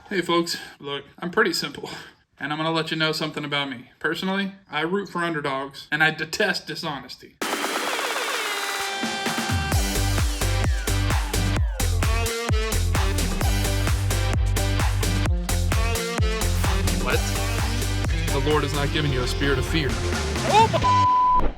Hey folks, look, I'm pretty simple, and I'm gonna let you know something about me. Personally, I root for underdogs, and I detest dishonesty. What? The Lord has not given you a spirit of fear.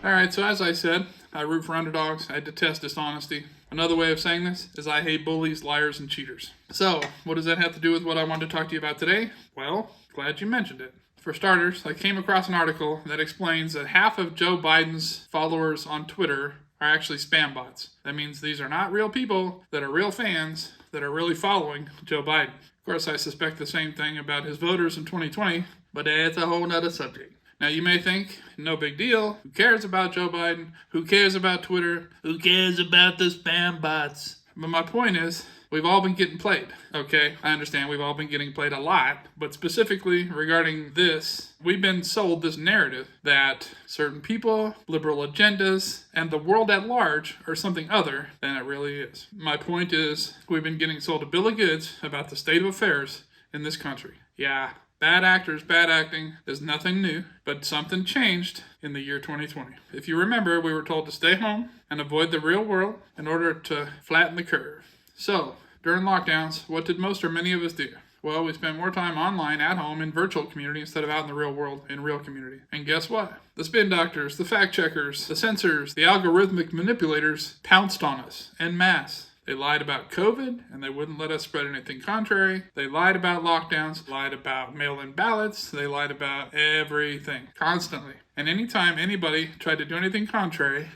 Alright, so as I said, I root for underdogs, I detest dishonesty. Another way of saying this is I hate bullies, liars, and cheaters. So, what does that have to do with what I wanted to talk to you about today? Well, glad you mentioned it. For starters, I came across an article that explains that half of Joe Biden's followers on Twitter are actually spam bots. That means these are not real people that are real fans that are really following Joe Biden. Of course, I suspect the same thing about his voters in 2020, but that's a whole nother subject. Now, you may think, no big deal. Who cares about Joe Biden? Who cares about Twitter? Who cares about the spam bots? But my point is, we've all been getting played, okay? I understand we've all been getting played a lot, but specifically regarding this, we've been sold this narrative that certain people, liberal agendas, and the world at large are something other than it really is. My point is, we've been getting sold a bill of goods about the state of affairs in this country. Yeah. Bad actors, bad acting is nothing new, but something changed in the year 2020. If you remember, we were told to stay home and avoid the real world in order to flatten the curve. So, during lockdowns, what did most or many of us do? Well, we spent more time online at home in virtual community instead of out in the real world in real community. And guess what? The spin doctors, the fact checkers, the censors, the algorithmic manipulators pounced on us en masse. They lied about COVID, and they wouldn't let us spread anything contrary. They lied about lockdowns, lied about mail-in ballots. They lied about everything, constantly. And anytime anybody tried to do anything contrary,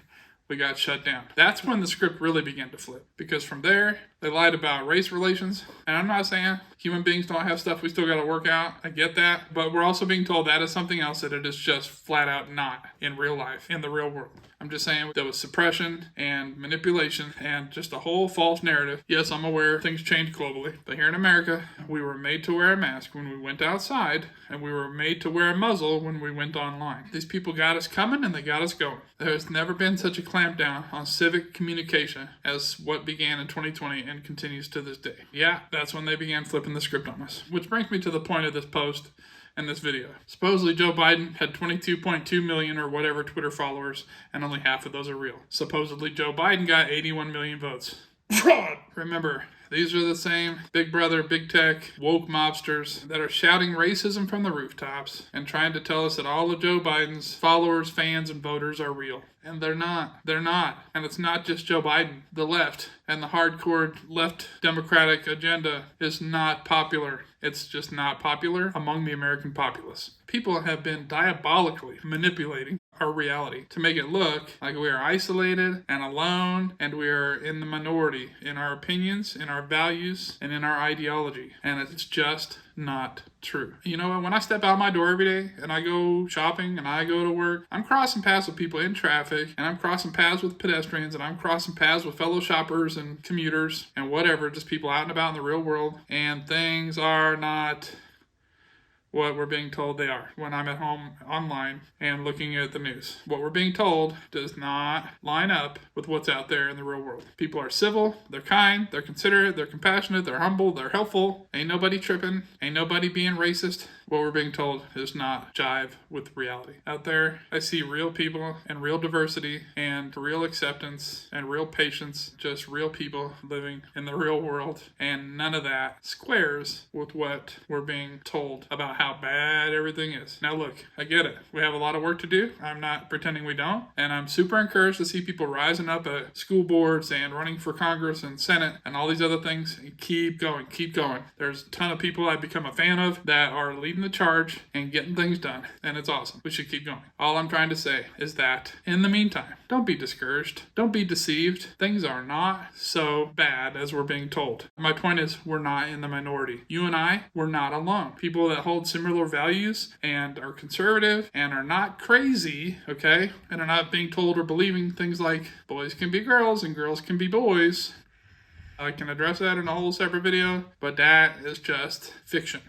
we got shut down. That's when the script really began to flip. Because from there, they lied about race relations. And I'm not saying human beings don't have stuff we still got to work out. I get that. But we're also being told that is something else that it is just flat out not in real life, in the real world. I'm just saying there was suppression and manipulation and just a whole false narrative. Yes, I'm aware things change globally. But here in America, we were made to wear a mask when we went outside. And we were made to wear a muzzle when we went online. These people got us coming and they got us going. There's never been such a clampdown on civic communication as what began in 2020 and continues to this day. Yeah, that's when they began flipping the script on us. Which brings me to the point of this post and this video. Supposedly Joe Biden had 22.2 million or whatever Twitter followers, and only half of those are real. Supposedly Joe Biden got 81 million votes. Fraud! Remember, these are the same big brother, big tech, woke mobsters that are shouting racism from the rooftops and trying to tell us that all of Joe Biden's followers, fans, and voters are real. And they're not. They're not. And it's not just Joe Biden. The left and the hardcore left Democratic agenda is not popular. It's just not popular among the American populace. People have been diabolically manipulating our reality to make it look like we are isolated and alone and we are in the minority in our opinions, in our values, and in our ideology. And it's just not true. You know what? When I step out my door every day and I go shopping and I go to work, I'm crossing paths with people in traffic and I'm crossing paths with pedestrians and I'm crossing paths with fellow shoppers and commuters and whatever, just people out and about in the real world. And things are not what we're being told they are when I'm at home online and looking at the news. What we're being told does not line up with what's out there in the real world. People are civil, they're kind, they're considerate, they're compassionate, they're humble, they're helpful. Ain't nobody tripping, ain't nobody being racist. What we're being told is not jive with reality. Out there, I see real people and real diversity and real acceptance and real patience, just real people living in the real world, and none of that squares with what we're being told about how bad everything is. Now look, I get it. We have a lot of work to do. I'm not pretending we don't, and I'm super encouraged to see people rising up at school boards and running for Congress and Senate and all these other things. Keep going, keep going. There's a ton of people I've become a fan of that are leading the charge and getting things done, and it's awesome. We should keep going. All I'm trying to say is that in the meantime, don't be discouraged. Don't be deceived. Things are not so bad as we're being told. My point is, we're not in the minority. You and I, we're not alone. People that hold similar values and are conservative and are not crazy, okay, and are not being told or believing things like boys can be girls and girls can be boys. I can address that in a whole separate video, but that is just fiction.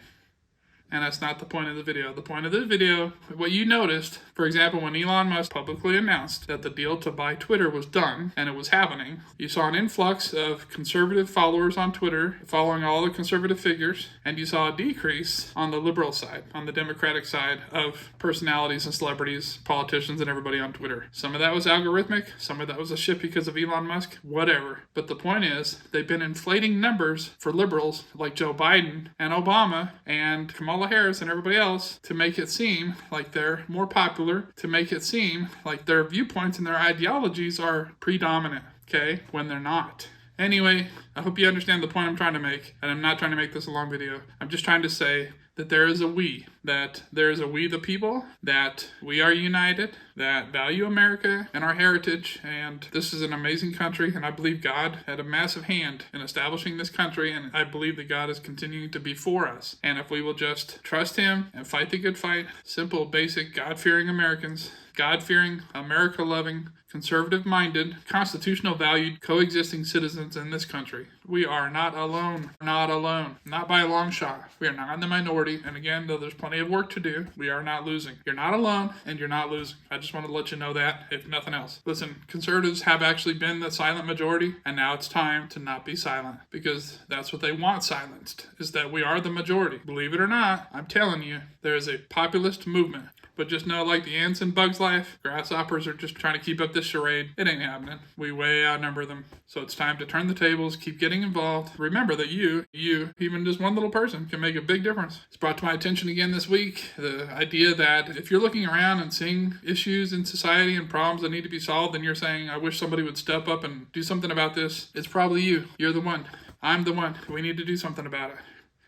And that's not the point of the video. The point of this video, what you noticed, for example, when Elon Musk publicly announced that the deal to buy Twitter was done and it was happening, you saw an influx of conservative followers on Twitter following all the conservative figures, and you saw a decrease on the liberal side, on the Democratic side of personalities and celebrities, politicians, and everybody on Twitter. Some of that was algorithmic, some of that was a shift because of Elon Musk, whatever. But the point is, they've been inflating numbers for liberals like Joe Biden and Obama and Kamala Harris and everybody else to make it seem like they're more popular, to make it seem like their viewpoints and their ideologies are predominant, okay, when they're not. Anyway, I hope you understand the point I'm trying to make, and I'm not trying to make this a long video. I'm just trying to say that there is a we the people, that we are united, that value America and our heritage, and this is an amazing country, and I believe God had a massive hand in establishing this country, and I believe that God is continuing to be for us. And if we will just trust Him and fight the good fight, simple, basic, God-fearing Americans, God-fearing, America-loving, conservative-minded, constitutional-valued, coexisting citizens in this country. We are not alone. Not alone. Not by a long shot. We are not in the minority. And again, though there's plenty of work to do, we are not losing. You're not alone, and you're not losing. I just want to let you know that, if nothing else. Listen, conservatives have actually been the silent majority, and now it's time to not be silent, because that's what they want silenced, is that we are the majority. Believe it or not, I'm telling you, there is a populist movement. But just know, like the ants in Bug's Life, grasshoppers are just trying to keep up this charade. It ain't happening. We way outnumber them. So it's time to turn the tables, keep getting involved. Remember that you, even just one little person, can make a big difference. It's brought to my attention again this week, the idea that if you're looking around and seeing issues in society and problems that need to be solved, and you're saying, I wish somebody would step up and do something about this, it's probably you. You're the one. I'm the one. We need to do something about it.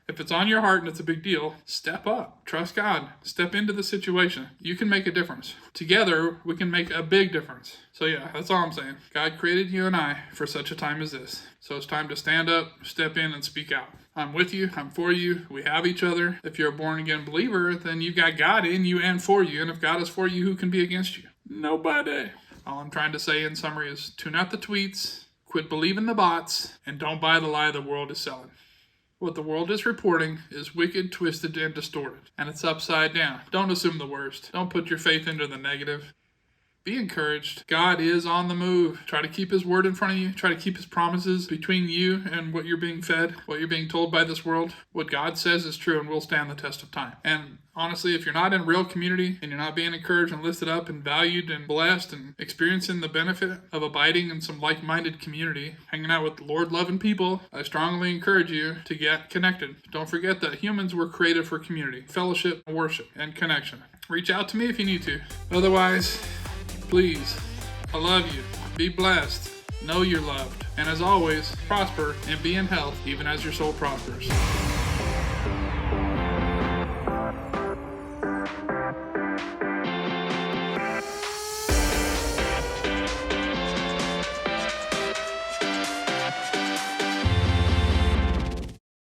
If it's on your heart and it's a big deal, step up. Trust God. Step into the situation. You can make a difference. Together, we can make a big difference. So yeah, that's all I'm saying. God created you and I for such a time as this. So it's time to stand up, step in, and speak out. I'm with you. I'm for you. We have each other. If you're a born-again believer, then you've got God in you and for you. And if God is for you, who can be against you? Nobody. All I'm trying to say in summary is tune out the tweets, quit believing the bots, and don't buy the lie the world is selling. What the world is reporting is wicked, twisted, and distorted, and it's upside down. Don't assume the worst. Don't put your faith into the negative. Be encouraged. God is on the move. Try to keep His word in front of you. Try to keep His promises between you and what you're being fed, what you're being told by this world. What God says is true and will stand the test of time. And honestly, if you're not in real community and you're not being encouraged and lifted up and valued and blessed and experiencing the benefit of abiding in some like-minded community, hanging out with Lord-loving people, I strongly encourage you to get connected. Don't forget that humans were created for community, fellowship, worship, and connection. Reach out to me if you need to. Otherwise, please, I love you. Be blessed. Know you're loved. And as always, prosper and be in health even as your soul prospers.